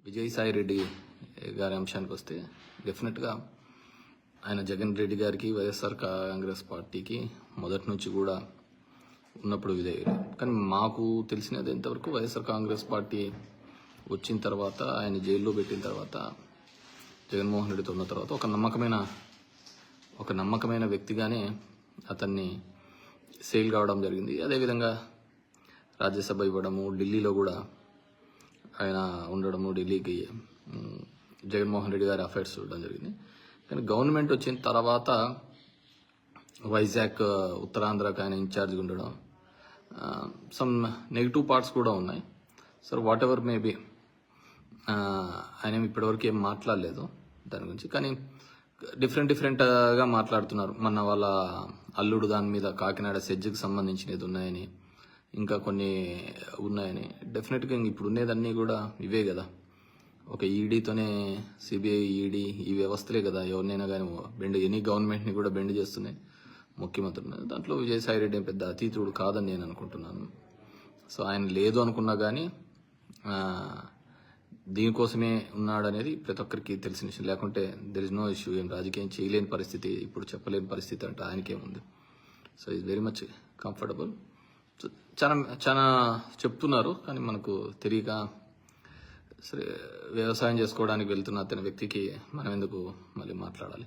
విజయసాయి రెడ్డి గారి అంశానికి వస్తే డెఫినెట్గా ఆయన జగన్ రెడ్డి గారికి వైఎస్ఆర్ కాంగ్రెస్ పార్టీకి మొదటి నుంచి కూడా ఉన్నప్పుడు విధేయులు. కానీ మాకు తెలిసినది ఎంతవరకు వైఎస్ఆర్ కాంగ్రెస్ పార్టీ వచ్చిన తర్వాత ఆయన జైల్లో పెట్టిన తర్వాత జగన్మోహన్ రెడ్డితో ఉన్న తర్వాత ఒక నమ్మకమైన వ్యక్తిగానే అతన్ని సేల్ కావడం జరిగింది. అదేవిధంగా రాజ్యసభ ఇవ్వడము, ఢిల్లీలో కూడా ఆయన ఉండడము, ఢిల్లీకి జగన్మోహన్ రెడ్డి గారి అఫైర్స్ చూడడం జరిగింది. కానీ గవర్నమెంట్ వచ్చిన తర్వాత వైజాగ్ ఉత్తరాంధ్రకు ఆయన ఇన్ఛార్జ్గా ఉండడం, సమ్ నెగిటివ్ పార్ట్స్ కూడా ఉన్నాయి. సో వాట్ ఎవర్ మేబీ ఆయన ఇప్పటివరకు ఏం మాట్లాడలేదు దాని గురించి. కానీ డిఫరెంట్గా మాట్లాడుతున్నారు. మన వాళ్ళ అల్లుడు దాని మీద కాకినాడ సెజ్కి సంబంధించినది ఉన్నాయని, ఇంకా కొన్ని ఉన్నాయని. డెఫినెట్గా ఇప్పుడు ఉండేదన్నీ కూడా ఇవే కదా, ఒక ఈడీతోనే సిబిఐ, ఈడీ ఈ వ్యవస్థలే కదా ఎవరినైనా కానీ ఎనీ గవర్నమెంట్ని కూడా బెండ్ చేస్తున్నాయి ముఖ్యమంత్రులు. దాంట్లో విజయసాయి రెడ్డి పెద్ద అతీతుడు కాదని నేను అనుకుంటున్నాను. సో ఆయన లేదు అనుకున్నా కానీ దీనికోసమే ఉన్నాడనేది ప్రతి ఒక్కరికి తెలిసిన విషయం. లేకుంటే దెర్ ఇస్ నో ఇష్యూ. ఏం రాజకీయం చేయలేని పరిస్థితి, ఇప్పుడు చెప్పలేని పరిస్థితి అంటే ఆయనకేముంది. So is very much comfortable. చాలా చెప్తున్నారు కానీ మనకు తెలియక, సరే వ్యవసాయం చేసుకోవడానికి వెళ్తున్న అతని వ్యక్తికి మనం ఎందుకు మళ్ళీ మాట్లాడాలి.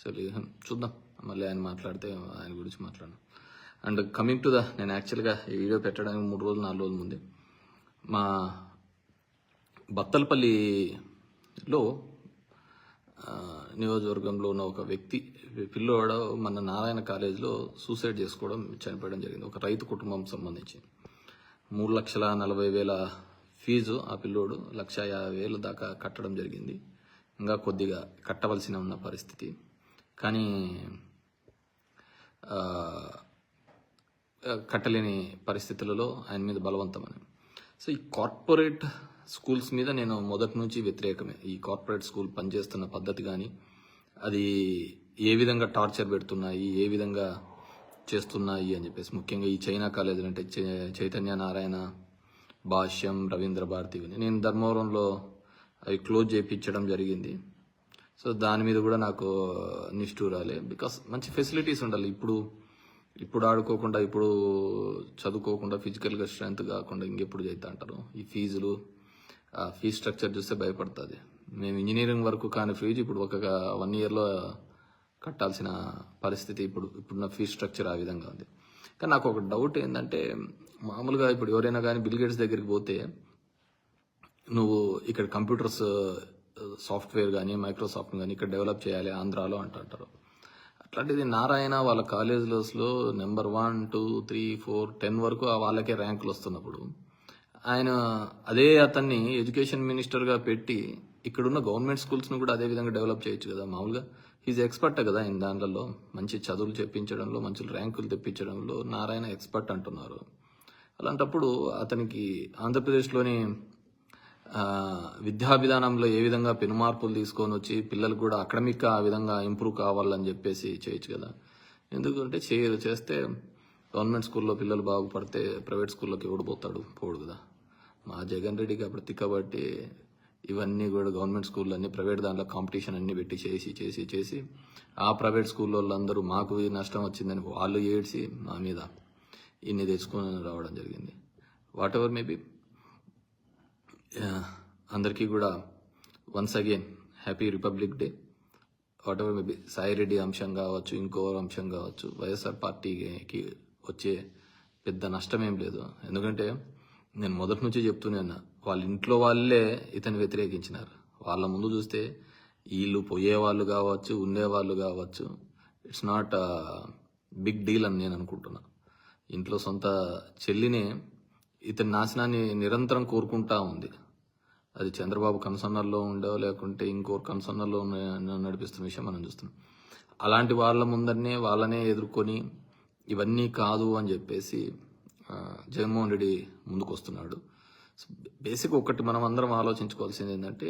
సో చూద్దాం, మళ్ళీ ఆయన మాట్లాడితే ఆయన గురించి మాట్లాడను. అండ్ కమింగ్ టు నేను యాక్చువల్గా ఈ వీడియో పెట్టడానికి 4 రోజుల ముందే మా బత్తలపల్లిలో నియోజకవర్గంలో ఉన్న ఒక వ్యక్తి పిల్లోడు మన నారాయణ కాలేజీలో సూసైడ్ చేసుకోవడం, చనిపోవడం జరిగింది. ఒక రైతు కుటుంబం సంబంధించి 3,40,000 ఫీజు ఆ పిల్లోడు 1,50,000 దాకా కట్టడం జరిగింది. ఇంకా కొద్దిగా కట్టవలసిన ఉన్న పరిస్థితి. కానీ కట్టలేని పరిస్థితులలో ఆయన మీద బలవంతమని. సో ఈ కార్పొరేట్ స్కూల్స్ మీద నేను మొదటి నుంచి వ్యతిరేకమే. ఈ కార్పొరేట్ స్కూల్ పనిచేస్తున్న పద్ధతి కానీ, అది ఏ విధంగా టార్చర్ పెడుతున్నాయి, ఏ విధంగా చేస్తున్నాయి అని చెప్పేసి, ముఖ్యంగా ఈ చైనా కాలేజీలు అంటే చైతన్య నారాయణ, భాష్యం, రవీంద్ర భారతి, నేను ధర్మవరంలో అవి క్లోజ్ చేయించడం జరిగింది. సో దాని మీద కూడా నాకు నిష్ఠూరాలే. బికాస్ మంచి ఫెసిలిటీస్ ఉండాలి. ఇప్పుడు ఆడుకోకుండా, ఇప్పుడు చదువుకోకుండా, ఫిజికల్గా స్ట్రెంత్ కాకుండా ఇంకెప్పుడు చేస్తా అంటారు. ఈ ఫీజు స్ట్రక్చర్ చూస్తే భయపడుతుంది. మేము ఇంజనీరింగ్ వరకు కాని ఫీజు ఇప్పుడు ఒక 1 ఇయర్లో కట్టాల్సిన పరిస్థితి ఇప్పుడున్న ఫీజు స్ట్రక్చర్ ఆ విధంగా ఉంది. కానీ నాకు ఒక డౌట్ ఏంటంటే, మామూలుగా ఇప్పుడు ఎవరైనా కానీ బిల్ గేట్స్ దగ్గరికి పోతే, నువ్వు ఇక్కడ కంప్యూటర్స్ సాఫ్ట్వేర్ కానీ మైక్రోసాఫ్ట్ కానీ ఇక్కడ డెవలప్ చేయాలి ఆంధ్రాలో అంటారు. అట్లాంటిది నారాయణ వాళ్ళ కాలేజెస్లో నెంబర్ 1, 2, 3, 4, 10 వరకు వాళ్ళకే ర్యాంకులు వస్తున్నప్పుడు, ఆయన అతన్ని ఎడ్యుకేషన్ మినిస్టర్గా పెట్టి ఇక్కడున్న గవర్నమెంట్ స్కూల్స్ను కూడా అదే విధంగా డెవలప్ చేయొచ్చు కదా. మామూలుగా ఈజ్ ఎక్స్పర్ట్ కదా ఆయన దాంట్లో, మంచి చదువులు చెప్పించడంలో, మంచి ర్యాంకులు తెప్పించడంలో నారాయణ ఎక్స్పర్ట్ అంటున్నారు. అలాంటప్పుడు అతనికి ఆంధ్రప్రదేశ్లోని విద్యా విధానంలో ఏ విధంగా పెనుమార్పులు తీసుకొని వచ్చి పిల్లలు కూడా అకాడమిక్గా ఆ విధంగా ఇంప్రూవ్ కావాలని చెప్పేసి చేయొచ్చు కదా. ఎందుకంటే చేస్తే గవర్నమెంట్ స్కూల్లో పిల్లలు బాగుపడితే ప్రైవేట్ స్కూల్లోకి పోడు కదా. మా జగన్ రెడ్డికి అప్పుడు తిక్కబట్టి ఇవన్నీ కూడా గవర్నమెంట్ స్కూల్లో అన్ని ప్రైవేట్ దాంట్లో కాంపిటీషన్ అన్ని పెట్టి చేసి ఆ ప్రైవేట్ స్కూల్లో వాళ్ళందరూ మాకు నష్టం వచ్చిందని వాళ్ళు ఏడ్చి మా మీద ఇన్ని తెచ్చుకొని రావడం జరిగింది. వాట్ ఎవర్ మేబీ, అందరికీ కూడా once again happy republic day. What ever maybe, Sai Reddy అంశం కావచ్చు, ఇంకో అంశం కావచ్చు, వైఎస్ఆర్ పార్టీకి వచ్చే పెద్ద నష్టం ఏం లేదు. ఎందుకంటే నేను మొదటి నుంచి చెప్తూనే ఉన్నా, వాళ్ళ ఇంట్లో వాళ్ళే ఇతను వ్యతిరేకించినారు. వాళ్ళ ముందు చూస్తే వీళ్ళు పోయేవాళ్ళు కావచ్చు, ఉండేవాళ్ళు కావచ్చు, ఇట్స్ నాట్ బిగ్ డీల్ అని నేను అనుకుంటున్నా. ఇంట్లో సొంత చెల్లినే ఇతని నాశనాన్ని నిరంతరం కోరుకుంటా ఉంది. అది చంద్రబాబు కన్సర్నర్లో ఉండో లేకుంటే ఇంకో కన్సర్నర్లో నడిపిస్తున్న విషయం మనం చూస్తున్నాం. అలాంటి వాళ్ళ ముందరనే వాళ్ళనే ఎదుర్కొని ఇవన్నీ కాదు అని చెప్పేసి జగన్మోహన్ రెడ్డి ముందుకు వస్తున్నాడు. బేసిక్ ఒకటి మనం అందరం ఆలోచించుకోవాల్సింది ఏంటంటే,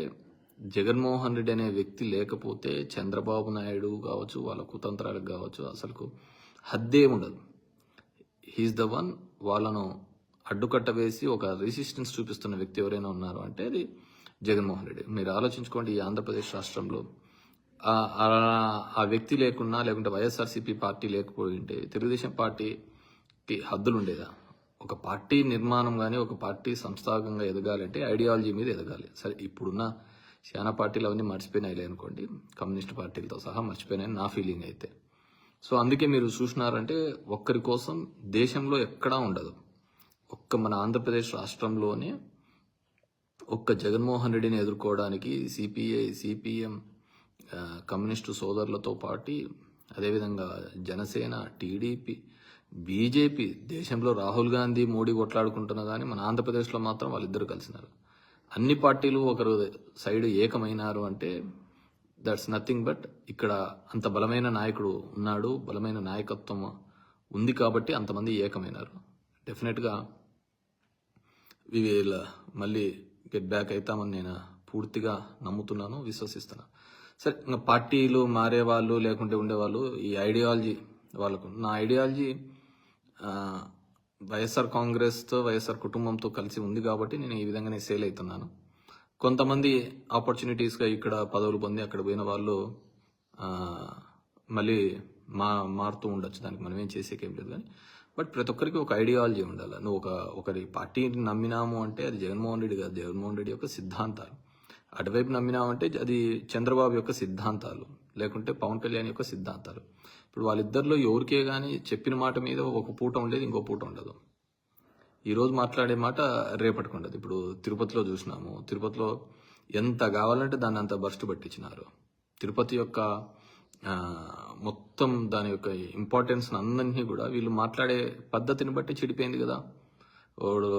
జగన్మోహన్ రెడ్డి అనే వ్యక్తి లేకపోతే చంద్రబాబు నాయుడు కావచ్చు, వాళ్ళ కుతంత్రాలకు కావచ్చు, అసలు హద్దే ఉండదు. He's the one. వాళ్ళను అడ్డుకట్ట వేసి ఒక రెసిస్టెన్స్ చూపిస్తున్న వ్యక్తి ఎవరైనా ఉన్నారు అంటే అది జగన్మోహన్ రెడ్డి. మీరు ఆలోచించుకోండి, ఈ ఆంధ్రప్రదేశ్ రాష్ట్రంలో ఆ వ్యక్తి లేకున్నా, లేకుంటే వైఎస్ఆర్సీపీ పార్టీ లేకపోయింటే తెలుగుదేశం పార్టీకి హద్దులు ఉండేదా? ఒక పార్టీ నిర్మాణం కానీ, ఒక పార్టీ సంస్థాగంగా ఎదగాలంటే ఐడియాలజీ మీద ఎదగాలి. సరే, ఇప్పుడున్న చాలా పార్టీలు అవన్నీ మర్చిపోయినాయిలే అనుకోండి, కమ్యూనిస్ట్ పార్టీలతో సహా మర్చిపోయినాయని నా ఫీలింగ్ అయితే. సో అందుకే మీరు చూసినారంటే ఒక్కరి కోసం దేశంలో ఎక్కడా ఉండదు. ఒక్క మన ఆంధ్రప్రదేశ్ రాష్ట్రంలోనే ఒక్క జగన్మోహన్ రెడ్డిని ఎదుర్కోవడానికి సిపిఐ, సిపిఎం, కమ్యూనిస్టు సోదరులతో పాటు అదేవిధంగా జనసేన, టీడీపీ, బీజేపీ, దేశంలో రాహుల్ గాంధీ, మోడీ కొట్లాడుకుంటున్నా కానీ మన ఆంధ్రప్రదేశ్లో మాత్రం వాళ్ళిద్దరు కలిసినారు. అన్ని పార్టీలు ఒకరు సైడ్ ఏకమైనారు అంటే దట్స్ నథింగ్ బట్ ఇక్కడ అంత బలమైన నాయకుడు ఉన్నాడు, బలమైన నాయకత్వం ఉంది కాబట్టి అంతమంది ఏకమైనారు. డెఫినెట్గా వి విల్ మళ్ళీ గెట్ బ్యాక్ అవుతామని నేను పూర్తిగా నమ్ముతున్నాను, విశ్వసిస్తున్నాను. సరే, ఇంకా పార్టీలు మారేవాళ్ళు లేకుంటే ఉండేవాళ్ళు ఈ ఐడియాలజీ వాళ్ళకు, నా ఐడియాలజీ వైఎస్ఆర్ కాంగ్రెస్తో, వైఎస్ఆర్ కుటుంబంతో కలిసి ఉంది కాబట్టి నేను ఈ విధంగానే సేల్ అవుతున్నాను. కొంతమంది ఆపర్చునిటీస్గా ఇక్కడ పదవులు పొంది అక్కడ పోయిన వాళ్ళు మళ్ళీ మారుతూ ఉండొచ్చు, దానికి మనం ఏం చేసేకేం లేదు. కానీ బట్ ప్రతి ఒక్కరికి ఒక ఐడియాలజీ ఉండాలి. నువ్వు ఒకరి పార్టీని నమ్మినాము అంటే అది జగన్మోహన్ రెడ్డి కాదు, జగన్మోహన్ రెడ్డి యొక్క సిద్ధాంతాలు. అటువైపు నమ్మినామంటే అది చంద్రబాబు యొక్క సిద్ధాంతాలు, లేకుంటే పవన్ కళ్యాణ్ యొక్క సిద్ధాంతాలు. ఇప్పుడు వాళ్ళిద్దరిలో ఎవరికే కానీ చెప్పిన మాట మీద ఒక పూట ఉండేది, ఇంకో పూట ఉండదు. ఈరోజు మాట్లాడే మాట రేపటికి ఉండదు. ఇప్పుడు తిరుపతిలో చూసినాము, తిరుపతిలో ఎంత కావాలంటే దాన్ని అంత బర్స్ట్ పట్టించినారు. తిరుపతి యొక్క మొత్తం దాని యొక్క ఇంపార్టెన్స్ అందరినీ కూడా వీళ్ళు మాట్లాడే పద్ధతిని బట్టి చెడిపోయింది కదా. వాడు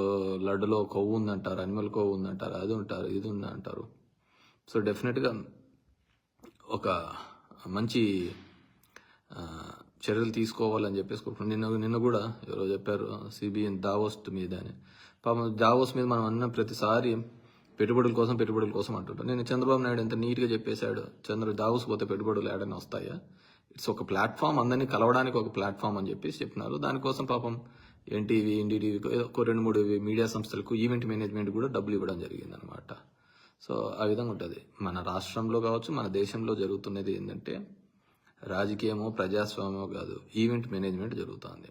లడ్డులో కొవ్వు ఉందంటారు, అనిమల్ కొవ్వు ఉందంటారు, అది ఉంటారు, ఇది ఉంది అంటారు. సో డెఫినెట్గా ఒక మంచి చర్యలు తీసుకోవాలని చెప్పేసి నిన్న కూడా ఎవరో చెప్పారు సిబిఎన్ దావోస్ మీద అని. పాపం దావోస్ మీద మనం అన్న ప్రతిసారి పెట్టుబడుల కోసం అంటుంటాం. నేను చంద్రబాబు నాయుడు ఎంత నీట్గా చెప్పేశాడు, దావోస్ పోతే పెట్టుబడులు ఏడైనా వస్తాయా? ఇట్స్ ఒక ప్లాట్ఫామ్, అందరినీ కలవడానికి ఒక ప్లాట్ఫామ్ అని చెప్పేసి చెప్పినారు. దానికోసం పాపం ఎన్టీవీ, ఎన్డీటీవీ, ఒక 2-3 మీడియా సంస్థలకు ఈవెంట్ మేనేజ్మెంట్ కూడా డబ్బులు ఇవ్వడం జరిగింది అనమాట. సో ఆ విధంగా ఉంటుంది. మన రాష్ట్రంలో కావచ్చు, మన దేశంలో జరుగుతున్నది ఏంటంటే రాజకీయమో ప్రజాస్వామ్యమో కాదు, ఈవెంట్ మేనేజ్మెంట్ జరుగుతుంది.